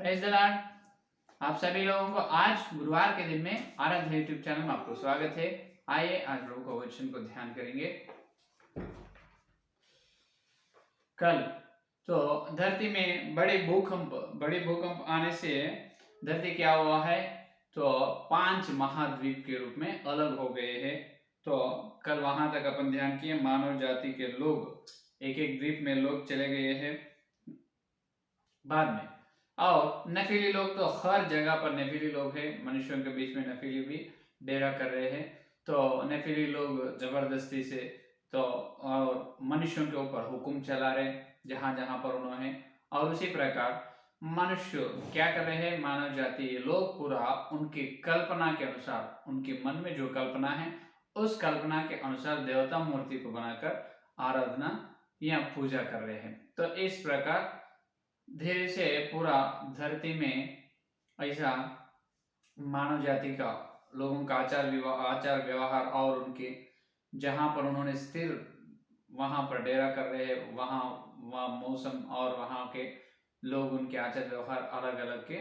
Praise the Lord. आप सभी लोगों को आज गुरुवार के दिन में आराध्य यूट्यूब चैनल में आपको स्वागत है। आइए आज प्रभु के वचन को ध्यान करेंगे। कल तो धरती में बड़े भूकंप आने से धरती क्या हुआ है, तो 5 महाद्वीप के रूप में अलग हो गए हैं। तो कल वहां तक अपन ध्यान किए, मानव जाति के लोग एक एक द्वीप में लोग चले गए हैं बाद में। और नफीली लोग तो हर जगह पर नफीली लोग हैं, मनुष्यों के बीच में नफीली भी डेरा कर रहे हैं। तो नफीली लोग जबरदस्ती से तो और मनुष्यों के ऊपर हुक्म चला रहे जहां जहां पर उन्होंने। और उसी प्रकार मनुष्य क्या कर रहे हैं, मानव जाति ये लोग पूरा उनकी कल्पना के अनुसार, उनके मन में जो कल्पना है उस कल्पना के अनुसार देवता मूर्ति को बनाकर आराधना या पूजा कर रहे हैं। तो इस प्रकार धीरे से पूरा धरती में ऐसा मानव जाति का लोगों का आचार व्यवहार और उनके जहां पर उन्होंने स्थिर वहां पर डेरा कर रहे हैं, वहां मौसम और वहां के लोग उनके आचार व्यवहार अलग अलग के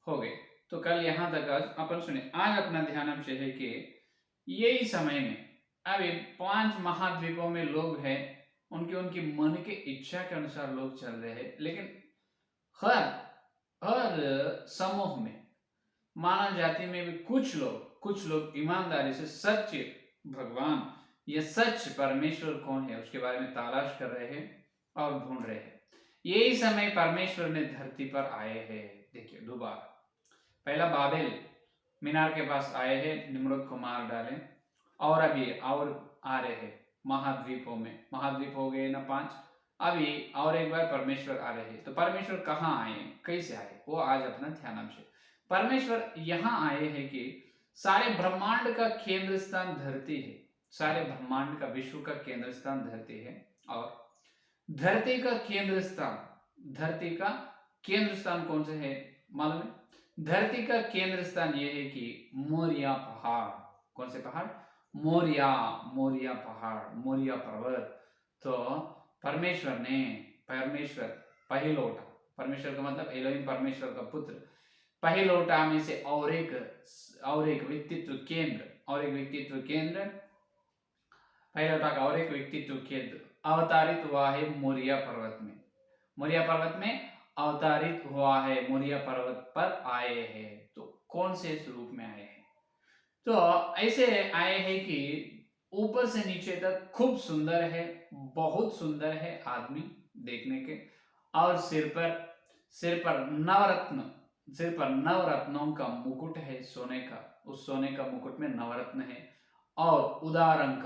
हो गए। तो कल यहाँ तक अपन सुने। आज अपना ध्यान अंश है कि यही समय में अभी 5 महाद्वीपों में लोग हैं, उनके उनकी मन के इच्छा के अनुसार लोग चल रहे हैं। लेकिन हर समूह में मानव जाति में भी कुछ लोग ईमानदारी से सच्चे भगवान या सच परमेश्वर कौन है उसके बारे में तलाश कर रहे हैं और ढूंढ रहे हैं। यही समय परमेश्वर ने धरती पर आए हैं। देखिए दोबारा पहला बाबेल मीनार के पास आए हैं, निम्रत को मार डाले, और अभी और आ रहे हैं महाद्वीपों में। महाद्वीप हो गए ना 5, अभी और एक बार परमेश्वर आ रहे हैं। तो परमेश्वर कहाँ आए, कैसे आए, वो आज अपना ध्यान अंश है। परमेश्वर यहाँ आए हैं कि सारे ब्रह्मांड का केंद्र स्थान धरती है। सारे ब्रह्मांड का, विश्व का केंद्र स्थान धरती है। और धरती का केंद्र स्थान कौन से है मालूम है? धरती का केंद्र स्थान यह है कि मोरिया पहाड़। कौन से पहाड़? मोरिया पहाड़, मोरिया पर्वत। तो परमेश्वर पहिलोटा, परमेश्वर का मतलब एलोहिम, परमेश्वर का पुत्र, पहिलोटा में से और एक व्यक्तित्व केंद्र, पहिलोटा का और एक व्यक्तित्व केंद्र अवतारित हुआ है मोरिया पर्वत में। मोरिया पर्वत में अवतारित हुआ है, मोरिया पर्वत पर आए हैं। तो कौन से स्वरूप में आए हैं? तो ऐसे आए हैं कि ऊपर से नीचे तक खूब सुंदर है, बहुत सुंदर है आदमी देखने के। और सिर पर नवरत्नों का मुकुट है, सोने का। उस सोने का मुकुट में नवरत्न है। और उदार रंग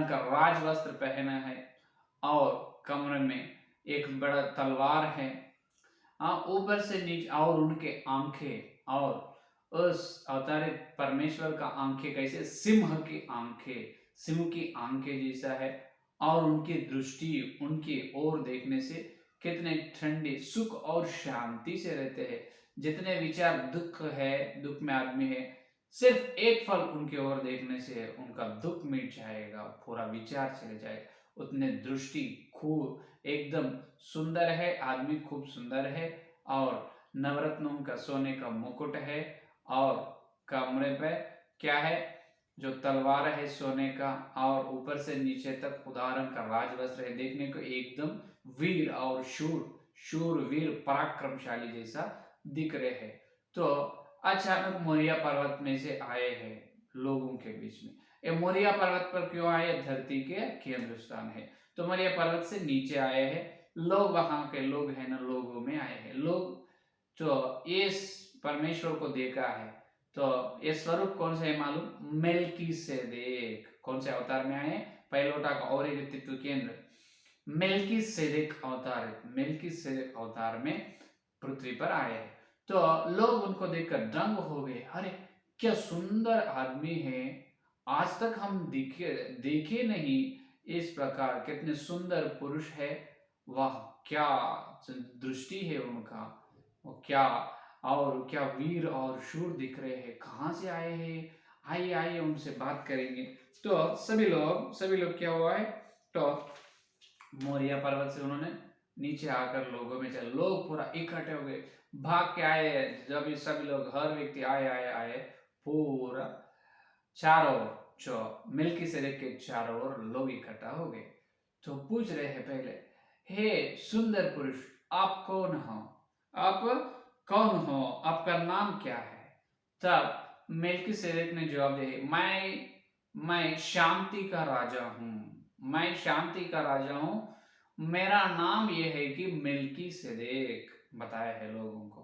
का राज वस्त्र पहना है। और कमर में एक बड़ा तलवार है। ऊपर से नीचे, और उनके आंखें, और उस अवतारित परमेश्वर का आंखें कैसे? सिंह की आंखें जैसा है। और उनकी दृष्टि उनकी ओर देखने से कितने ठंडे, सुख और शांति से रहते हैं। जितने विचार दुख में आदमी है, सिर्फ एक फल उनके ओर देखने से उनका दुख मिट जाएगा, पूरा विचार चले जाएगा। उतने दृष्टि खूब एकदम सुंदर है, आदमी खूब सुंदर है। और नवरत्नों का सोने का मुकुट है। और कमरे पे क्या है? जो तलवार है सोने का। और ऊपर से नीचे तक उदाहरण का राज वस्त्र है। देखने को एकदम वीर और शूरवीर पराक्रमशाली जैसा दिख रहे हैं। तो अचानक मोरिया पर्वत में से आए हैं लोगों के बीच में। ये मोरिया पर्वत पर क्यों आए? धरती के केंद्र स्थान है। तो मोरिया पर्वत से नीचे आए हैं लोग, वहां के लोग हैं ना, लोगों में आए हैं लोग। तो इस परमेश्वर को देखा है। तो ये स्वरूप कौन से है मालूम? मेल्कीसेदेक। कौन से अवतार में आए? पहिलोटा का और एक व्यक्तित्व केंद्र मेल्कीसेदेक अवतार में पृथ्वी पर आए हैं। तो लोग उनको देखकर दंग हो गए। अरे क्या सुंदर आदमी है, आज तक हम देखे नहीं इस प्रकार, कितने सुंदर पुरुष है। वाह क्या दृष्टि है उनका, वो क्या वीर और शूर दिख रहे हैं। कहाँ से आए हैं? आइए उनसे बात करेंगे। तो सभी लोग क्या हुआ है, तो मोरिया पर्वत से उन्होंने नीचे आकर लोगों में चल, लोग पूरा इकट्ठे हो गए, भाग के आए। जब ये सभी लोग, हर व्यक्ति आए आए आए, पूरा चारों ओर, जो मिल्कीसेदेक के चारों ओर लोग इकट्ठा हो गए। तो पूछ रहे हैं पहले, हे सुंदर पुरुष, आप कौन हो? आप कौन हो? आपका नाम क्या है? तब मिल्कीसेदेक ने जवाब दिया, मैं शांति का राजा हूं। मैं शांति का राजा हूं। मेरा नाम यह है कि मिल्कीसेदेक। बताया है लोगों को,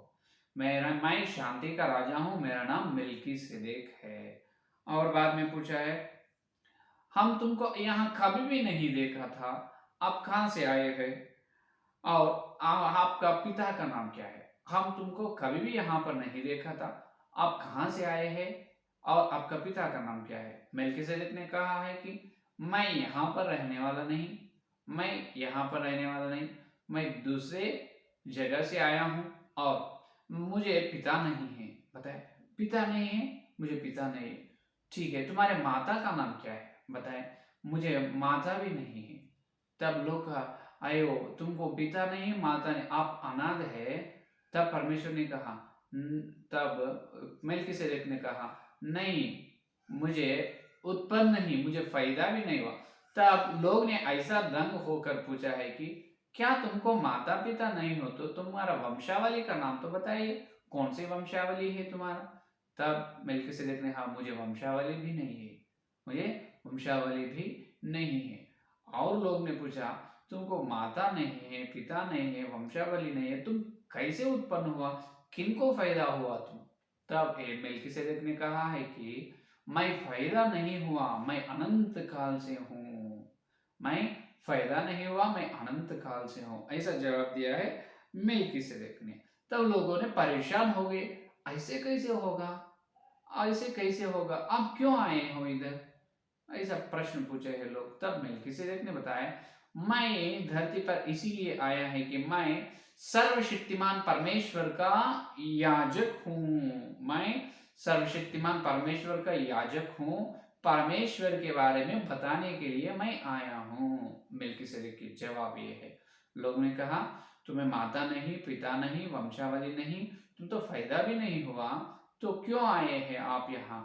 मैं शांति का राजा हूं, मेरा नाम मिल्कीसेदेक है। और बाद में पूछा है, हम तुमको यहाँ कभी भी नहीं देखा था, आप कहाँ से आए हैं? और आपका पिता का नाम क्या है? हम तुमको कभी भी यहाँ पर नहीं देखा था, आप कहाँ से आए हैं और आपका पिता का नाम क्या है? मेल्कीसेदेक ने कहा है कि मैं यहाँ पर रहने वाला नहीं, मैं यहाँ पर रहने वाला नहीं, मैं दूसरे जगह से आया हूँ और मुझे पिता नहीं है। बताए, पिता नहीं है, मुझे पिता नहीं है। ठीक है, तुम्हारे माता का नाम क्या है? बताए, मुझे माता भी नहीं है। तब लोग कहा, आयो, तुमको पिता नहीं माता नहीं, आप अनाथ है। तब परमेश्वर ने कहा, तब मेल्कीसेदेक ने कहा, नहीं, मुझे उत्पन्न नहीं, मुझे फायदा भी नहीं हुआ। तब लोग ने ऐसा दंग होकर पूछा है कि क्या तुमको माता पिता नहीं हो तो तुम्हारा वंशावली का नाम तो बताइए, कौन सी वंशावली है तुम्हारा? तब मेल्कीसेदेक ने, हाँ, मुझे वंशावली भी नहीं है, मुझे वंशावली भी नहीं है। और लोग ने पूछा, तुमको माता नहीं है, पिता नहीं है, वंशावली नहीं है, तुम कैसे उत्पन्न हुआ? किनको फायदा हुआ तुम? तब मेल्कीसेदेक ने कहा है कि मैं फायदा नहीं हुआ, मैं अनंत काल से हूँ। मैं फायदा नहीं हुआ, मैं अनंत काल से हूँ, ऐसा जवाब दिया है मेल्कीसेदेक ने। तब लोगों ने परेशान हो गए, ऐसे कैसे होगा, ऐसे कैसे होगा, आप क्यों आए हो इधर? ऐसा प्रश्न पूछे हैं लोग। तब मेल्कीसेदेक ने बताया, मैं धरती पर इसीलिए आया है कि मैं सर्वशक्तिमान परमेश्वर का याजक हूँ। मैं सर्वशक्तिमान परमेश्वर का याजक हूँ, परमेश्वर के बारे में बताने के लिए मैं आया हूँ। मेल्कीसेदेक की जवाब ये है। लोगों ने कहा, तुम्हें माता नहीं, पिता नहीं, वंशावली नहीं, तुम तो फायदा भी नहीं हुआ, तो क्यों आए हैं आप यहाँ?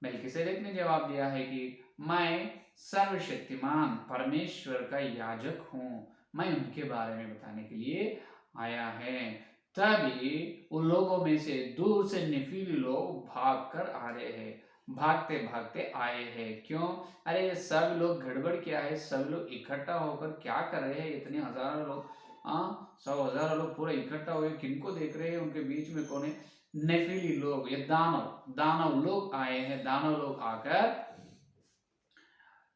मेल्कीसेदेक ने जवाब दिया है कि मैं सर्वशक्तिमान परमेश्वर का याजक हूँ, मैं उनके बारे में बताने के लिए आया है। तभी उन लोगों में से दूर से नेफिली लोग भाग कर आ रहे हैं, भागते भागते आए हैं। क्यों? अरे सब लोग, गड़बड़ क्या है, सब लोग इकट्ठा होकर क्या कर रहे हैं? इतने हजारों लोग, सौ हजारों लोग पूरा इकट्ठा हुए, किनको देख रहे हैं? उनके बीच में कौन है? नेफिली लोग, ये दानव दानव लोग आए हैं। दानव लोग आकर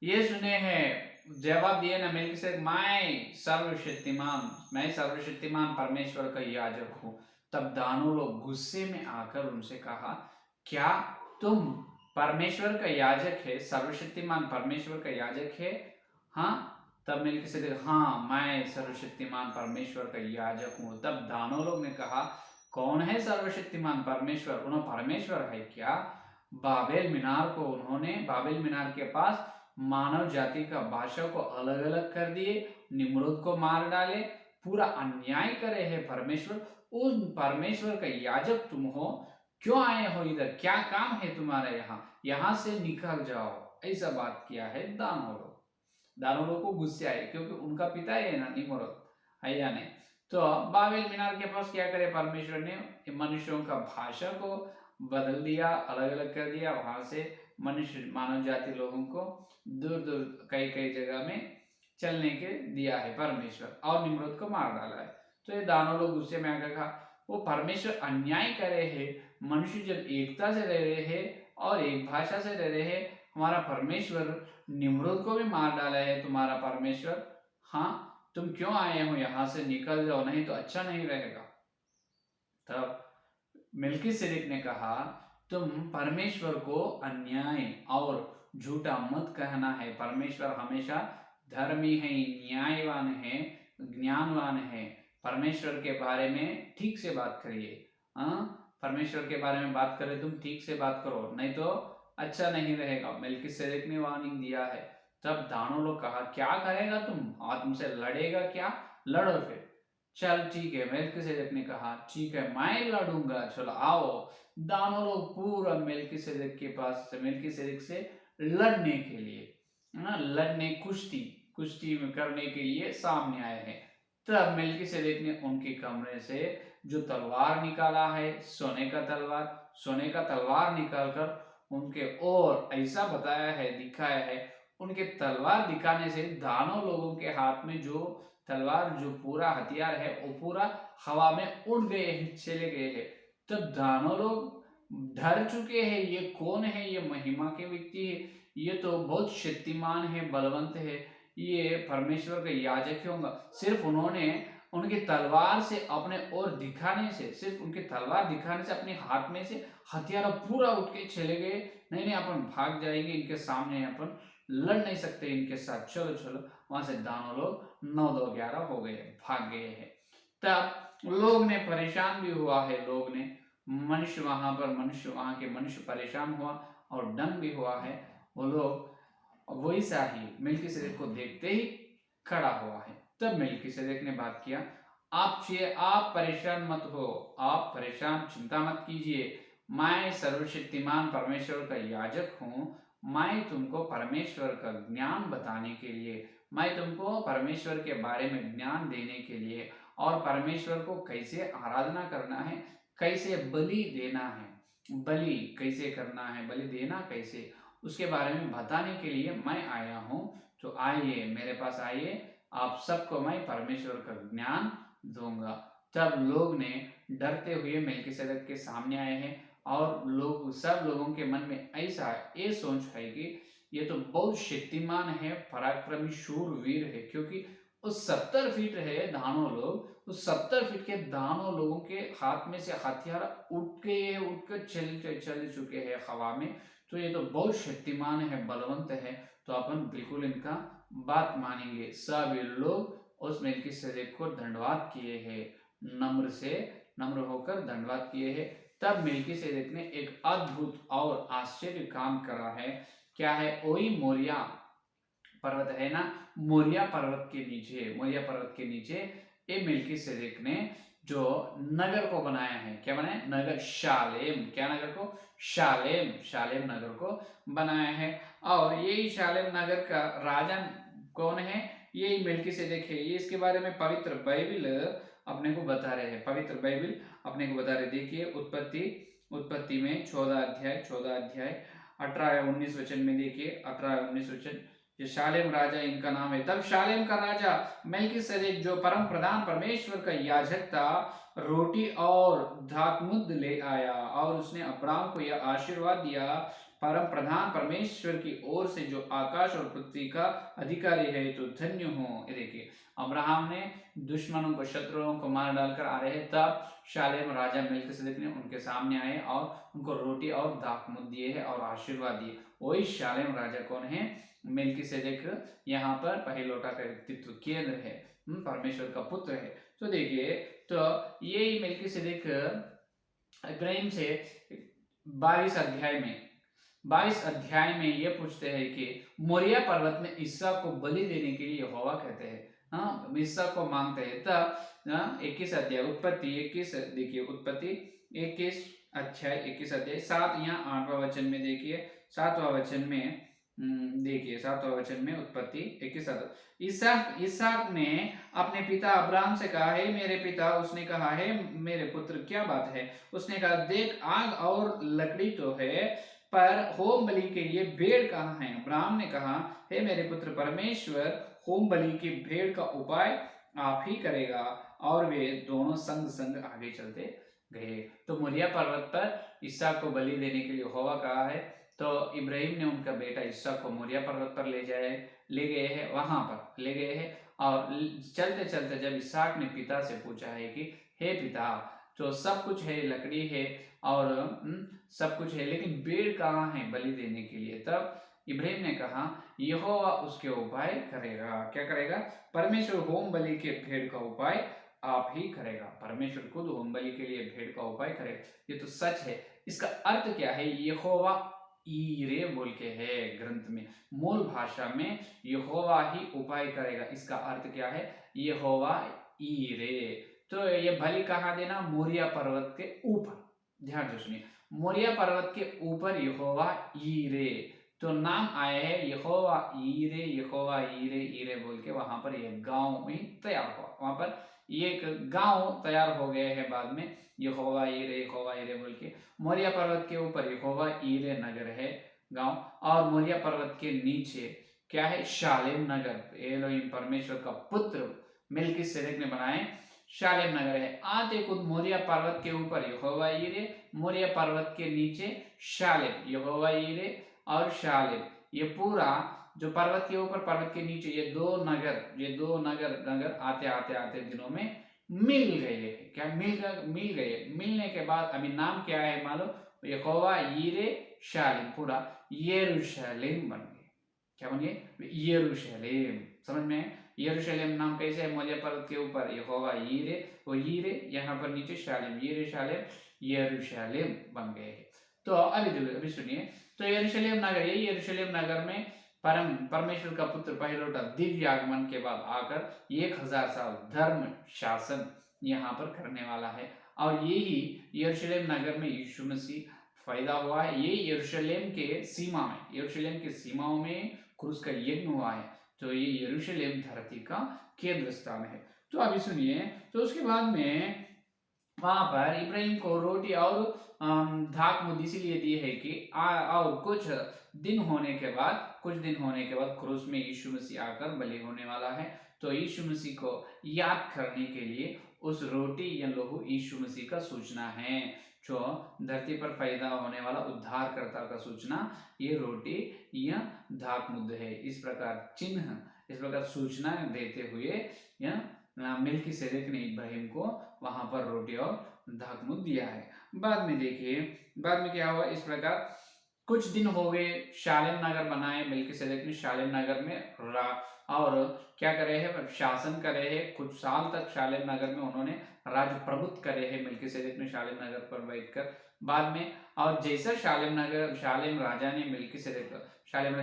ये सुने हैं, जवाब दिए ना मेल्कीसेदेक, मैं सर्वशक्तिमान परमेश्वर का याजक हूँ। तब दानव लोग गुस्से में आकर उनसे कहा, क्या तुम परमेश्वर का याजक है, सर्वशक्तिमान परमेश्वर का याजक है? हाँ। तब मेल्कीसेदेक, हाँ, मैं सर्वशक्तिमान परमेश्वर का याजक हूँ। तब दानव लोग ने कहा, कौन है सर्वशक्तिमान परमेश्वर? उन्होंने परमेश्वर है क्या? बाबेल मीनार के पास मानव जाति का भाषा को अलग अलग कर दिए, निम्रोद को मार डाले, पूरा अन्याय करे है परमेश्वर। उन परमेश्वर का याजक तुम हो, क्यों आए हो इधर? क्या काम है तुम्हारा यहाँ? यहाँ से निकल जाओ। ऐसा बात किया है दानव लोग। दानव लोग को गुस्से आए, क्योंकि उनका पिता है ना निम्रोद, हैया ने। तो बाबेल मीनार के पास क्या करे परमेश्वर ने? मनुष्यों का भाषा को बदल दिया, अलग अलग कर दिया। वहां से मनुष्य, मानव जाति लोगों को दूर दूर कई कई जगह में चलने के दिया है परमेश्वर, और निम्रोद को मार डाला है। तो ये दानव लोग गुस्से में आकर कहा, वो परमेश्वर अन्याय कर रहे हैं, मनुष्य जब एकता से रह रहे हैं और एक भाषा से रह रहे हैं, हमारा परमेश्वर निम्रोद को भी मार डाला है तुम्हारा परमेश्वर। हाँ, तुम क्यों आए हो? यहाँ से निकल जाओ, नहीं तो अच्छा नहीं रहेगा। तब मेल्कीसेदेक ने कहा, तुम परमेश्वर को अन्याय और झूठा मत कहना है। परमेश्वर हमेशा धर्मी है, न्यायवान है, ज्ञानवान है। परमेश्वर के बारे में ठीक से बात करिए। परमेश्वर के बारे में बात करे, तुम ठीक से बात करो, नहीं तो अच्छा नहीं रहेगा। मेल्कीसेदेक ने वार्निंग दिया है। तब दानव लोग कहा, क्या करेगा तुम? तुमसे लड़ेगा क्या? लड़ो फिर। चल ठीक है, मेल्किसेदेक ने कहा ठीक है मैं लड़ूंगा, चलो आओ। दोनों लोग पूरा मेल्किसेदेक के पास से, मेल्किसेदेक से लड़ने के लिए, लड़ने, कुश्ती कुश्ती में करने के लिए सामने आए हैं। तब मेल्किसेदेक ने उनके कमरे से जो तलवार निकाला है, सोने का तलवार निकालकर उनके और ऐसा बताया है, दिखाया है। उनके तलवार दिखाने से दोनों लोगों के हाथ में जो तलवार, जो पूरा हथियार है, वो पूरा हवा में उड़ गए हैं, चले गए हैं। तब दोनों लोग डर चुके हैं, ये कौन है, ये महिमा के व्यक्ति है, ये तो बहुत शक्तिमान है, बलवंत है, ये परमेश्वर का याजक होगा। सिर्फ उन्होंने उनके तलवार से अपने और दिखाने से, सिर्फ उनके तलवार दिखाने से अपने हाथ में से हथियार पूरा उठ के चले गए। नहीं नहीं अपन भाग जाएंगे इनके सामने, अपन लड़ नहीं सकते इनके साथ, चलो चलो। वहां से दोनों लोग 9-2-11 हो गए, भाग गए हैं। तब लोग ने परेशान भी हुआ है, लोग ने मनुष्य वहां के मनुष्य परेशान हुआ और दंग भी हुआ है। वो लोग वैसा ही मेल्किसेदेक को देखते ही खड़ा हुआ है। तब मेल्किसेदेक ने बात किया, आप परेशान मत हो, आप परेशान चिंता मत कीजिए, मैं सर्वशक्तिमान परमेश्वर का याजक हूँ। मैं तुमको परमेश्वर का ज्ञान बताने के लिए, मैं तुमको परमेश्वर के बारे में ज्ञान देने के लिए, और परमेश्वर को कैसे आराधना करना है, कैसे बलि देना है, बलि कैसे करना है, बलि देना कैसे, उसके बारे में बताने के लिए मैं आया हूँ। तो आइए मेरे पास आइए, आप सबको मैं परमेश्वर का ज्ञान दूंगा। तब लोग ने डरते हुए मेल्किसेदेक के सामने आए हैं, और सब लोगों के मन में ऐसा ये सोच है कि ये तो बहुत शक्तिमान है, पराक्रमी शूरवीर है, क्योंकि उस 70 फीट है दोनों लोग, उस 70 फीट के दोनों लोगों के हाथ में से हथियार उठ गए, उठकर चल चुके हैं हवा में। तो ये तो बहुत शक्तिमान है, बलवंत है, तो अपन बिल्कुल इनका बात मानेंगे। सभी लोग उस मेल्किसेदेक को धन्यवाद किए हैं, नम्र होकर धन्यवाद किए हैं। तब मेल्किसेदेक ने एक अद्भुत और आश्चर्य काम करा है। क्या है? वही मोरिया पर्वत है ना, मोरिया पर्वत के नीचे ये मेल्किसेदेक ने जो नगर को बनाया है, क्या बनाया? नगर शालेम, क्या नगर को? शालेम नगर को बनाया है। और यही शालेम नगर का राजा कौन है? यही मेल्किसेदेक है। ये इसके बारे में पवित्र बाइबल अपने को बता रहे हैं, पवित्र बाइबल अपने को बता रहे। देखिए उत्पत्ति में 14 अध्याय 18-19 वचन में देखिए, 18-19 वचन। ये शालेम राजा इनका नाम है। तब शालेम का राजा मेल्किसेदेक जो परम प्रधान परमेश्वर का याजक था, रोटी और दाखमधु ले आया, और उसने अब्राहम को यह आशीर्वाद दिया, परम प्रधान परमेश्वर की ओर से जो आकाश और पृथ्वी का अधिकारी है, तो धन्य हो। देखिए अब्राहम ने दुश्मनों को, शत्रुओं को मार डालकर आ रहे, तब शालेम राजा मेल्किसेदेक ने उनके सामने आए और उनको रोटी और दाखमधु दिए है और आशीर्वाद दिए। वही शालेम राजा कौन है? मेल्किसेदेक यहाँ पर पहिलोटा का व्यक्तित्व केंद्र है, परमेश्वर का पुत्र है। तो देखिए, तो यही मेल्किसेदेक इब्राहिम से 22 अध्याय में ये पूछते हैं कि मोरिया पर्वत में इसहाक को बलि देने के लिए यहोवा कहते हैं, हाँ इसहाक को मांगते हैं। तब 21 अध्याय उत्पत्ति 21, देखिए उत्पत्ति 21 अध्याय 7 यहाँ 8वां वचन में देखिए, 7वां वचन में देखिए, 7वां वचन में उत्पत्ति 21। इसहाक ने अपने पिता अब्राहम से कहा, हे मेरे पिता। उसने कहा, हे मेरे पुत्र क्या बात है? उसने कहा, देख आग और लकड़ी तो है, पर होम बलि के लिए भेड़ कहाँ है? अब्राहम ने कहा, हे मेरे पुत्र, परमेश्वर होम बलि की भेड़ का उपाय आप ही करेगा। और वे दोनों संग संग आगे चलते गए। तो मोरिया पर्वत पर इसहाक को बलि देने के लिए यहोवा कहा है। तो इब्राहिम ने उनका बेटा इसहाक को मोरिया पर्वत पर ले गए हैं, वहां पर ले गए हैं। और चलते चलते जब इसहाक ने पिता से पूछा है कि हे पिता, तो सब कुछ है, लकड़ी है और सब कुछ है, लेकिन भेड़ कहाँ है बलि देने के लिए? तब इब्राहिम ने कहा, यहोवा उसके उपाय करेगा। क्या करेगा? परमेश्वर होम बलि के भेड़ का उपाय आप ही करेगा। परमेश्वर खुद होम बलि के लिए भेड़ का उपाय करेगा। ये तो सच है। इसका अर्थ क्या है? यहोवा ईरे बोल के है ग्रंथ में। मूल भाषा में यहोवा ही उपाय करेगा, इसका अर्थ क्या है, यहोवा ईरे। तो ये बलि कहाँ देना, मोरिया पर्वत के ऊपर। ध्यान से सुनिए, मोरिया पर्वत के ऊपर यहोवा ईरे, तो नाम आए हैं यहोवा ईरे, यहोवा ईरे, ईरे बोल के वहां पर एक गांव में तैयार हुआ, वहां पर एक गांव तैयार हो गए हैं बाद में, यहोवा ईरे, यहोवा ईरे बोल के। मोरिया पर्वत के ऊपर यहोवा ईरे नगर है गांव, और मोरिया पर्वत के नीचे क्या है, शालेम नगर, एलोहिम परमेश्वर का पुत्र मेल्किसेदेक ने बनाए शालेम नगर है। आते खुद मोरिया पर्वत के ऊपर यहोवा ईरे, मोरिया पर्वत के नीचे शालेम, यहोवा ईरे और शालेम, ये पूरा जो पर्वत के ऊपर पर्वत के नीचे ये दो नगर आते आते आते दिनों में मिल गए। क्या मिल गए, मिलने के बाद अभी नाम क्या है मालूम, यहोवा यीरे शालेम, पूरा यरूशलेम बन गए। क्या बन गए, यरूशलेम। समझ में, यरूशलेम नाम कैसे है, मोरिया पर्वत के ऊपर यहोवा यीरे, वो यीरे यहाँ पर नीचे शालेम, यीरे शालेम, यरूशलेम बन गए। तो अभी सुनिए, तो यरूशलेम नगर, यही यरूशलेम नगर में परमेश्वर का पुत्र पहलोटा दिव्य आगमन के बाद आकर 1000 साल धर्म शासन यहाँ पर करने वाला है। और यही यरूशलेम नगर में यीशु मसीह पैदा हुआ है। यही यरूशलेम के सीमाओं में क्रूस का यज्ञ हुआ है। तो ये यरूशलेम धरती का केंद्र स्थान है। तो अभी सुनिए, तो उसके बाद में वहां पर इब्राहिम को रोटी और धाक मुद्द इसीलिए दी है कि और कुछ दिन होने के बाद क्रूस में यीशु मसीह आकर बलि होने वाला है। तो यीशु मसीह को याद करने के लिए उस रोटी या लहू यीशु मसीह का सूचना है, जो धरती पर पैदा होने वाला उद्धारकर्ता का सूचना ये रोटी या धाक मुद्द है। इस प्रकार सूचना देते हुए या मेल्किसेदेक ने इब्राहिम को वहां पर रोटी और धाकमुद दिया है। बाद में देखिए, बाद में क्या हुआ, इस प्रकार कुछ दिन हो गए, शालेम नगर बनाए मेल्किसेदेक ने, शालेम नगर में और क्या करे है, शासन करे है। कुछ साल तक शालेम नगर में उन्होंने राज्य प्रभुत्व करे है मेल्किसेदेक ने शालेम नगर पर बैठकर। बाद में और जैसा शालेम राजा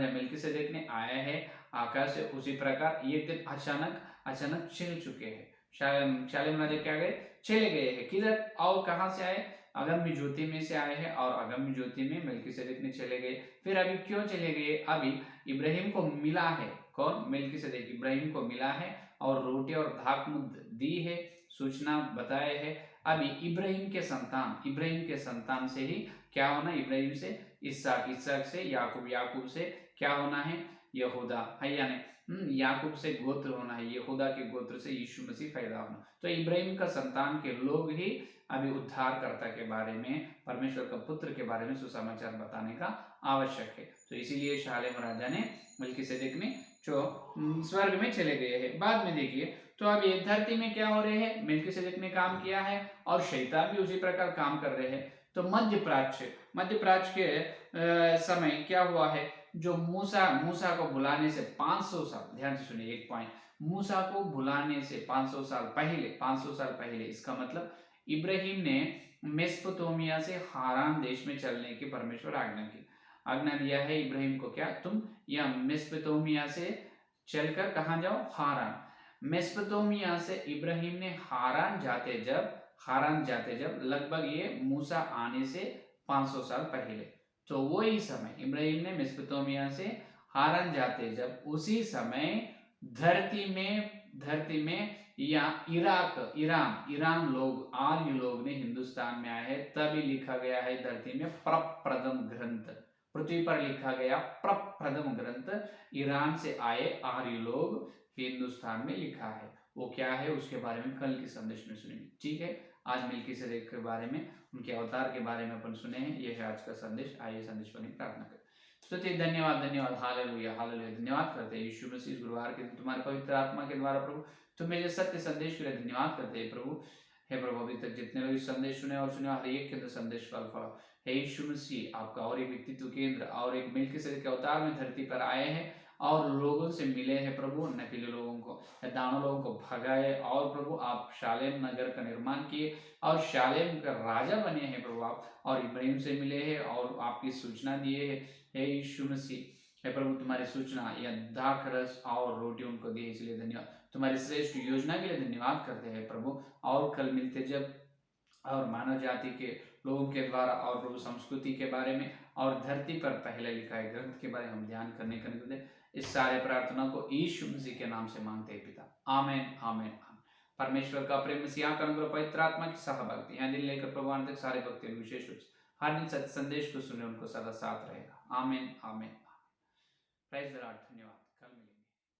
मेल्किसेदेक ने आया है आकाश से, उसी प्रकार एक दिन अचानक चल चुके हैं। शालेम राजा क्या गए, चले गए हैं। किधर और कहां से आए, अगम्य ज्योति में से आए हैं, और अगम्य ज्योति में मेल्किसेदेक ने चले गए। फिर अभी क्यों चले गए, अभी इब्राहिम को मिला है, कौन, मेल्किसेदेक इब्राहिम को मिला है और रोटी और धाकमुद दी है, सूचना बताए है। अभी इब्राहिम के संतान से ही क्या होना, इब्राहिम से इसहाक से याकूब से क्या होना है, यहूदा है, यानी याकूब से गोत्र होना है, यहूदा के गोत्र से यीशु मसीह पैदा होना। तो इब्राहिम का संतान के लोग ही अभी उद्धारकर्ता के बारे में, परमेश्वर का पुत्र के बारे में सुसमाचार बताने का आवश्यक है। तो इसीलिए शालेम राजा ने मेल्किसेदेक ने जो स्वर्ग में चले गए हैं। बाद में देखिए, तो अब ये धरती में क्या हो रहे हैं, मेल्किसेदेक ने काम किया है और शैतान भी उसी प्रकार काम कर रहे हैं। तो मध्य प्राच्य के समय क्या हुआ है, जो मूसा को बुलाने से 500 साल, ध्यान से सुनिए एक पॉइंट, मूसा को बुलाने से 500 साल पहले, इसका मतलब इब्राहिम ने मेसोपोटामिया से हारान देश में चलने की परमेश्वर आज्ञा दिया है इब्राहिम को, क्या तुम या मेसोपोटामिया से चलकर कहां जाओ, हारान। मेसोपोटामिया से इब्राहिम ने हारान जाते जब लगभग ये मूसा आने से 500 साल पहले, तो वही समय इब्राहिम ने मेसोपोटामिया से हारान जाते जब, उसी समय धरती में या ईरान लोग, आर्य लोग ने हिंदुस्तान में आए हैं, तभी लिखा गया है धरती में प्रप्रथम ग्रंथ, पृथ्वी पर लिखा गया प्रप्रथम ग्रंथ ईरान से आए आर्य लोग हिंदुस्तान में लिखा है। वो क्या है, उसके बारे में कल के संदेश में सुनेंगे। ठीक है, आज मेल्किसेदेक के बारे में, उनके अवतार के बारे में अपन सुने हैं। यह है आज का संदेश। आइए संदेश पर प्रार्थना करें। स्तुति, धन्यवाद, हालेलुया, धन्यवाद करते हैं यीशु मसीह, गुरुवार के दिन तुम्हारे पवित्र आत्मा के द्वारा प्रभु तुम्हें जो सत्य संदेश के लिए धन्यवाद करते हैं प्रभु। हे प्रभु, अभी तक जितने लोग इस संदेश सुने और हर एक के अंदर संदेश फल हे यीशु मसीह, आपका और एक व्यक्तित्व केंद्र और एक मेल्किसेदेक के अवतार में धरती पर आए हैं और लोगों से मिले हैं प्रभु, नकली लोगों को, दानव लोगों को भगाए, और प्रभु आप शालेम नगर का निर्माण किए और शालेम का राजा बने हैं प्रभु आप, और इब्राहिम से मिले हैं और आपकी सूचना दिए है। हे यीशु मसीह, हे प्रभु तुम्हारी सूचना या दाख रस और रोटी उनको दिए, इसलिए धन्यवाद। तुम्हारी श्रेष्ठ योजना के लिए धन्यवाद करते हैं प्रभु। और कल मिलते जब और मानव जाति के लोगों के द्वारा और प्रभु संस्कृति के बारे में और धरती पर पहले लिखाए ग्रंथ के बारे में हम ध्यान करने के लिए इस सारे प्रार्थना को यीशु मसीह के नाम से मांगते हैं पिता, आमेन आमेन आमेन। परमेश्वर का प्रेम, मसीहा का अनुग्रह, पवित्र आत्मा की सहभागिता यहाँ दिन लेकर प्रभु तक सारे भक्ति विशेष रूप से हर दिन सत्य संदेश को सुने उनको सदा साथ रहेगा। Amen amen. Praise the Lord. धन्यवाद।